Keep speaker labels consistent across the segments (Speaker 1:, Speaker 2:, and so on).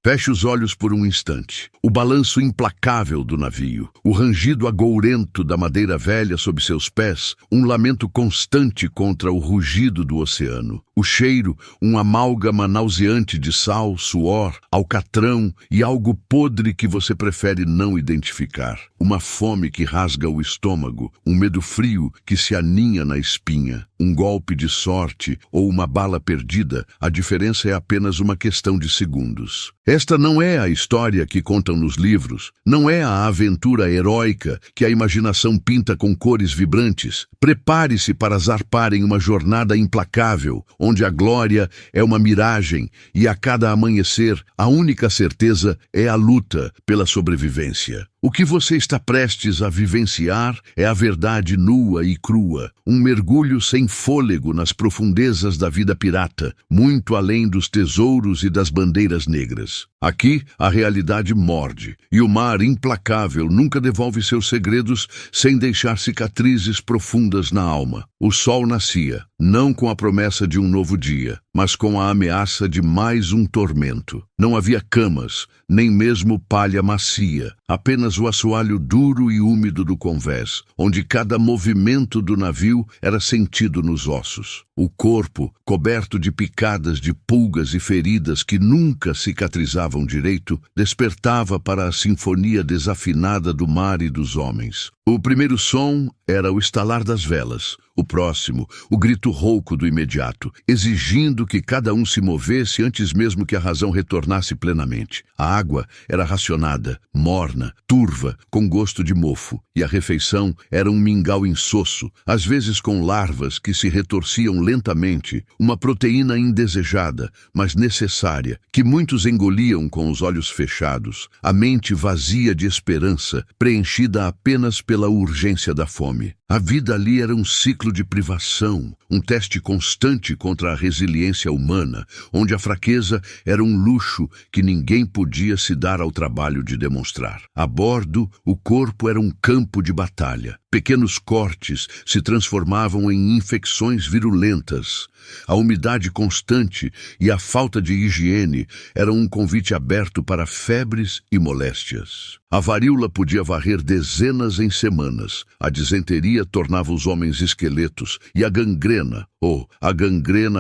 Speaker 1: Feche os olhos por um instante. O balanço implacável do navio, o rangido agourento da madeira velha sob seus pés, um lamento constante contra o rugido do oceano. O cheiro, um amálgama nauseante de sal, suor, alcatrão e algo podre que você prefere não identificar. Uma fome que rasga o estômago, um medo frio que se aninha na espinha. Um golpe de sorte ou uma bala perdida, a diferença é apenas uma questão de segundos. Esta não é a história que contam nos livros, não é a aventura heróica que a imaginação pinta com cores vibrantes. Prepare-se para zarpar em uma jornada implacável, onde a glória é uma miragem e a cada amanhecer a única certeza é a luta pela sobrevivência. O que você está prestes a vivenciar é a verdade nua e crua, um mergulho sem fôlego nas profundezas da vida pirata, muito além dos tesouros e das bandeiras negras. Aqui, a realidade morde, e o mar implacável nunca devolve seus segredos sem deixar cicatrizes profundas na alma. O sol nascia, não com a promessa de um novo dia, mas com a ameaça de mais um tormento. Não havia camas, nem mesmo palha macia, apenas o assoalho duro e úmido do convés, onde cada movimento do navio era sentido nos ossos. O corpo, coberto de picadas de pulgas e feridas que nunca cicatrizavam direito, despertava para a sinfonia desafinada do mar e dos homens. O primeiro som era o estalar das velas. O próximo, o grito rouco do imediato, exigindo que cada um se movesse antes mesmo que a razão retornasse plenamente. A água era racionada, morna, turva, com gosto de mofo, e a refeição era um mingau insosso, às vezes com larvas que se retorciam lentamente, uma proteína indesejada, mas necessária, que muitos engoliam com os olhos fechados, a mente vazia de esperança, preenchida apenas pela urgência da fome. A vida ali era um ciclo de privação, um teste constante contra a resiliência humana, onde a fraqueza era um luxo que ninguém podia se dar ao trabalho de demonstrar. A bordo, o corpo era um campo de batalha. Pequenos cortes se transformavam em infecções virulentas. A umidade constante e a falta de higiene eram um convite aberto para febres e moléstias. A varíola podia varrer dezenas em semanas. A disenteria tornava os homens esqueletos e a gangrena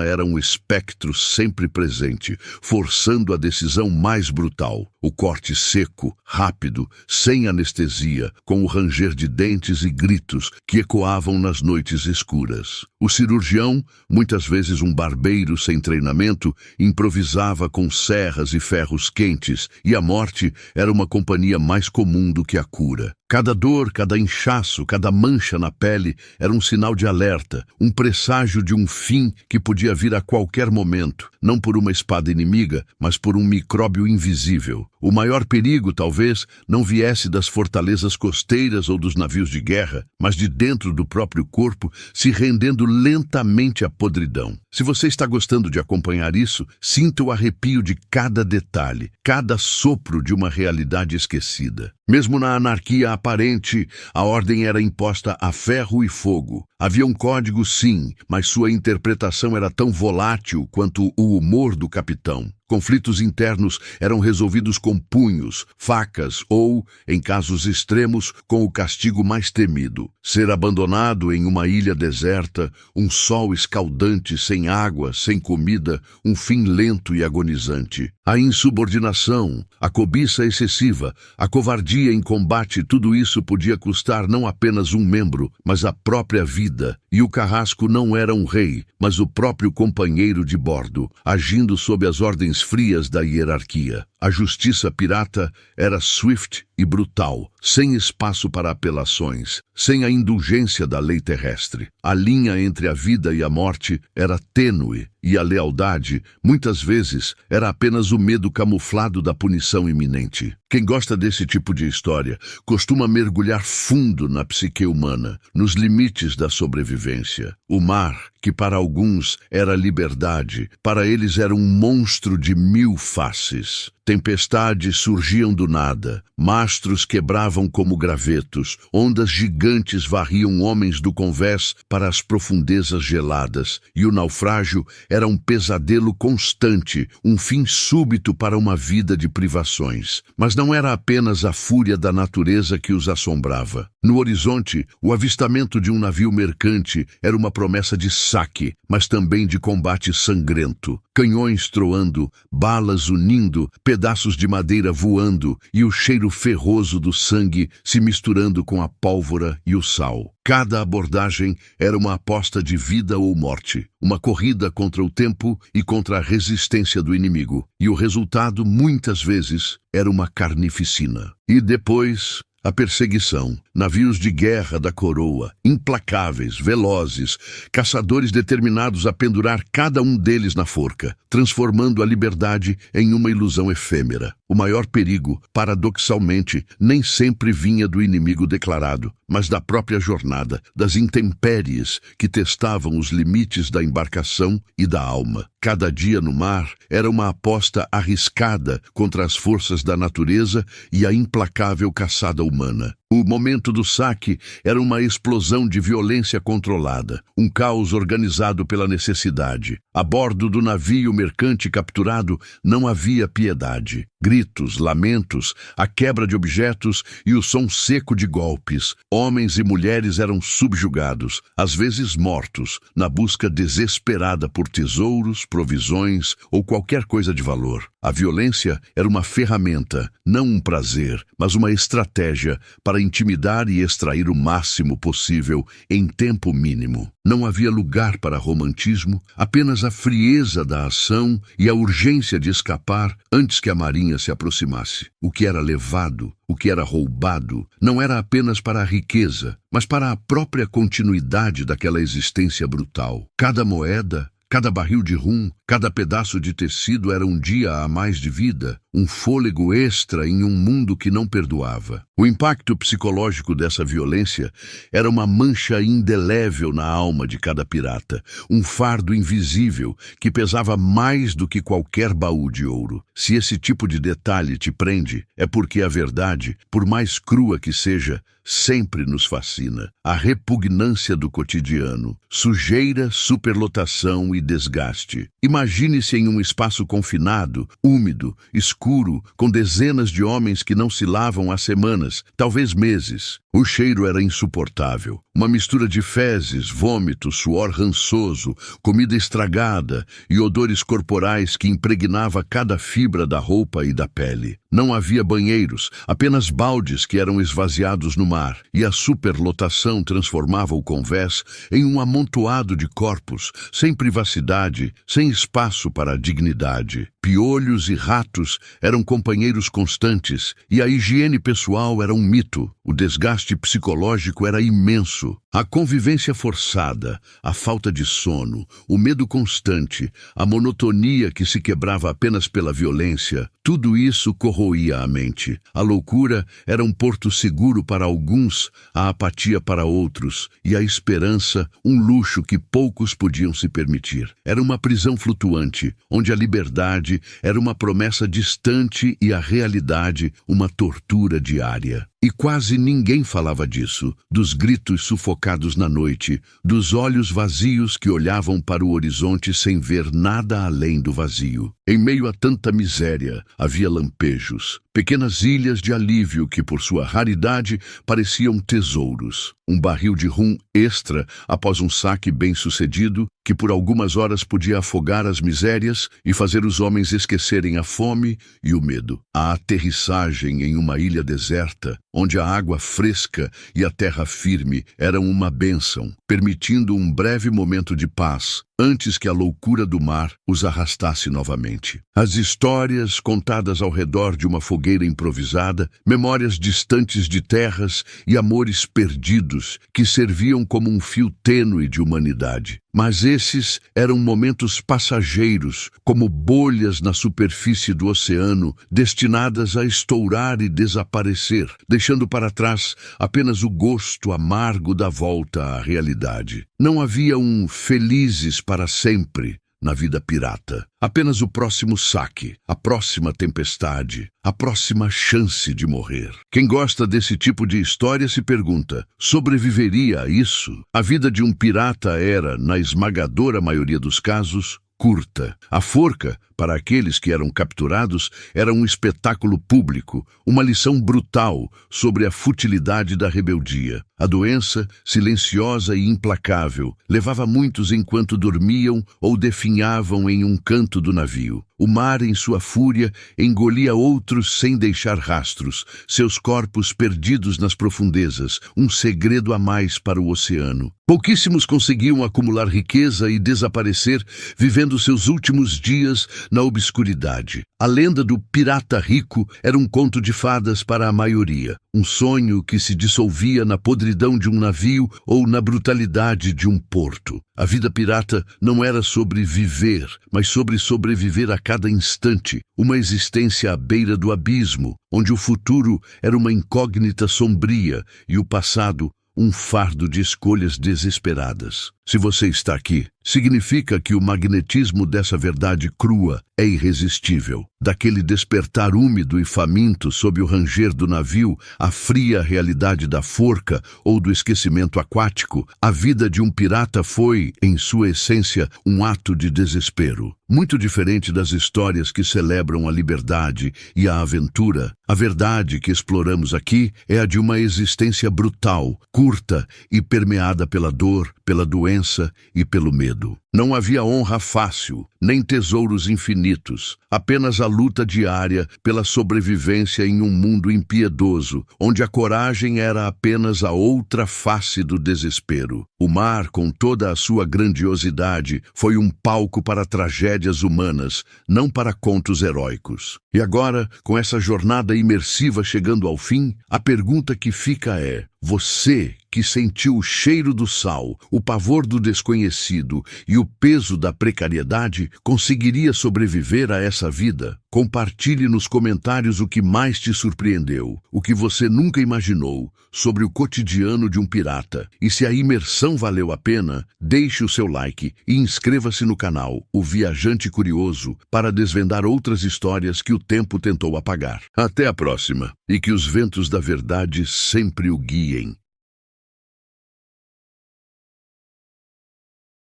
Speaker 1: era um espectro sempre presente, forçando a decisão mais brutal. O corte seco, rápido, sem anestesia, com o ranger de dentes e gritos que ecoavam nas noites escuras. O cirurgião, muitas vezes um barbeiro sem treinamento, improvisava com serras e ferros quentes, e a morte era uma companhia mais comum do que a cura. Cada dor, cada inchaço, cada mancha na pele era um sinal de alerta, um presságio de um fim que podia vir a qualquer momento, não por uma espada inimiga, mas por um micróbio invisível. O maior perigo, talvez, não viesse das fortalezas costeiras ou dos navios de guerra, mas de dentro do próprio corpo, se rendendo lentamente à podridão. Se você está gostando de acompanhar isso, sinta o arrepio de cada detalhe, cada sopro de uma realidade esquecida. Mesmo na anarquia aparente, a ordem era imposta a ferro e fogo. Havia um código, sim, mas sua interpretação era tão volátil quanto o humor do capitão. Conflitos internos eram resolvidos com punhos, facas ou, em casos extremos, com o castigo mais temido: ser abandonado em uma ilha deserta, um sol escaldante sem água, sem comida, um fim lento e agonizante. A insubordinação, a cobiça excessiva, a covardia em combate, tudo isso podia custar não apenas um membro, mas a própria vida. E o carrasco não era um rei, mas o próprio companheiro de bordo, agindo sob as ordens frias da hierarquia. A justiça pirata era swift e brutal, sem espaço para apelações, sem a indulgência da lei terrestre. A linha entre a vida e a morte era tênue, e a lealdade, muitas vezes, era apenas o medo camuflado da punição iminente. Quem gosta desse tipo de história costuma mergulhar fundo na psique humana, nos limites da sobrevivência. O mar, que para alguns era liberdade, para eles era um monstro de 1000 faces. Tempestades surgiam do nada, mastros quebravam como gravetos, ondas gigantes varriam homens do convés para as profundezas geladas, e o naufrágio era um pesadelo constante, um fim súbito para uma vida de privações. Mas não era apenas a fúria da natureza que os assombrava. No horizonte, o avistamento de um navio mercante era uma promessa de saque, mas também de combate sangrento. Canhões troando, balas unindo, pedaços de madeira voando e o cheiro ferroso do sangue se misturando com a pólvora e o sal. Cada abordagem era uma aposta de vida ou morte, uma corrida contra o tempo e contra a resistência do inimigo. E o resultado, muitas vezes, era uma carnificina. E depois, a perseguição, navios de guerra da coroa, implacáveis, velozes, caçadores determinados a pendurar cada um deles na forca, transformando a liberdade em uma ilusão efêmera. O maior perigo, paradoxalmente, nem sempre vinha do inimigo declarado, mas da própria jornada, das intempéries que testavam os limites da embarcação e da alma. Cada dia no mar era uma aposta arriscada contra as forças da natureza e a implacável caçada humana. O momento do saque era uma explosão de violência controlada, um caos organizado pela necessidade. A bordo do navio mercante capturado não havia piedade. Gritos, lamentos, a quebra de objetos e o som seco de golpes. Homens e mulheres eram subjugados, às vezes mortos, na busca desesperada por tesouros, provisões ou qualquer coisa de valor. A violência era uma ferramenta, não um prazer, mas uma estratégia para intimidar e extrair o máximo possível em tempo mínimo. Não havia lugar para romantismo, apenas a frieza da ação e a urgência de escapar antes que a marinha se aproximasse. O que era levado, o que era roubado, não era apenas para a riqueza, mas para a própria continuidade daquela existência brutal. Cada moeda, cada barril de rum, cada pedaço de tecido era um dia a mais de vida, um fôlego extra em um mundo que não perdoava. O impacto psicológico dessa violência era uma mancha indelével na alma de cada pirata, um fardo invisível que pesava mais do que qualquer baú de ouro. Se esse tipo de detalhe te prende, é porque a verdade, por mais crua que seja, sempre nos fascina. A repugnância do cotidiano, sujeira, superlotação e desgaste. Imagine-se em um espaço confinado, úmido, escuro, com dezenas de homens que não se lavam há semanas, talvez meses. O cheiro era insuportável. Uma mistura de fezes, vômito, suor rançoso, comida estragada e odores corporais que impregnava cada fibra da roupa e da pele. Não havia banheiros, apenas baldes que eram esvaziados no mar, e a superlotação transformava o convés em um amontoado de corpos, sem privacidade, sem espaço para a dignidade. Piolhos e ratos eram companheiros constantes, e a higiene pessoal era um mito. O desgaste psicológico era imenso. A convivência forçada, a falta de sono, o medo constante, a monotonia que se quebrava apenas pela violência, tudo isso corroía a mente. A loucura era um porto seguro para alguns, a apatia para outros, e a esperança um luxo que poucos podiam se permitir. Era uma prisão flutuante, onde a liberdade era uma promessa distante e a realidade uma tortura diária. E quase ninguém falava disso, dos gritos sufocados na noite, dos olhos vazios que olhavam para o horizonte sem ver nada além do vazio. Em meio a tanta miséria, havia lampejos, pequenas ilhas de alívio que, por sua raridade, pareciam tesouros. Um barril de rum extra após um saque bem-sucedido, que por algumas horas podia afogar as misérias e fazer os homens esquecerem a fome e o medo. A aterrissagem em uma ilha deserta, onde a água fresca e a terra firme eram uma bênção, permitindo um breve momento de paz, antes que a loucura do mar os arrastasse novamente. As histórias contadas ao redor de uma fogueira improvisada, memórias distantes de terras e amores perdidos que serviam como um fio tênue de humanidade. Mas esses eram momentos passageiros, como bolhas na superfície do oceano, destinadas a estourar e desaparecer, deixando para trás apenas o gosto amargo da volta à realidade. Não havia um felizes para sempre na vida pirata. Apenas o próximo saque, a próxima tempestade, a próxima chance de morrer. Quem gosta desse tipo de história se pergunta, sobreviveria a isso? A vida de um pirata era, na esmagadora maioria dos casos, curta. A forca, para aqueles que eram capturados, era um espetáculo público, uma lição brutal sobre a futilidade da rebeldia. A doença, silenciosa e implacável, levava muitos enquanto dormiam ou definhavam em um canto do navio. O mar, em sua fúria, engolia outros sem deixar rastros, seus corpos perdidos nas profundezas, um segredo a mais para o oceano. Pouquíssimos conseguiam acumular riqueza e desaparecer, vivendo seus últimos dias na obscuridade. A lenda do pirata rico era um conto de fadas para a maioria, um sonho que se dissolvia na podridão de um navio ou na brutalidade de um porto. A vida pirata não era sobre viver, mas sobre sobreviver a cada instante, uma existência à beira do abismo, onde o futuro era uma incógnita sombria e o passado um fardo de escolhas desesperadas. Se você está aqui, significa que o magnetismo dessa verdade crua é irresistível. Daquele despertar úmido e faminto sob o ranger do navio, à fria realidade da forca ou do esquecimento aquático, a vida de um pirata foi, em sua essência, um ato de desespero. Muito diferente das histórias que celebram a liberdade e a aventura, a verdade que exploramos aqui é a de uma existência brutal, curta e permeada pela dor, pela doença e pelo medo. Não havia honra fácil, nem tesouros infinitos, apenas a luta diária pela sobrevivência em um mundo impiedoso, onde a coragem era apenas a outra face do desespero. O mar, com toda a sua grandiosidade, foi um palco para tragédias humanas, não para contos heróicos. E agora, com essa jornada imersiva chegando ao fim, a pergunta que fica é: você que sentiu o cheiro do sal, o pavor do desconhecido e o peso da precariedade, conseguiria sobreviver a essa vida? Compartilhe nos comentários o que mais te surpreendeu, o que você nunca imaginou sobre o cotidiano de um pirata. E se a imersão valeu a pena, deixe o seu like e inscreva-se no canal O Viajante Curioso para desvendar outras histórias que o tempo tentou apagar. Até a próxima, e que os ventos da verdade sempre o guiem.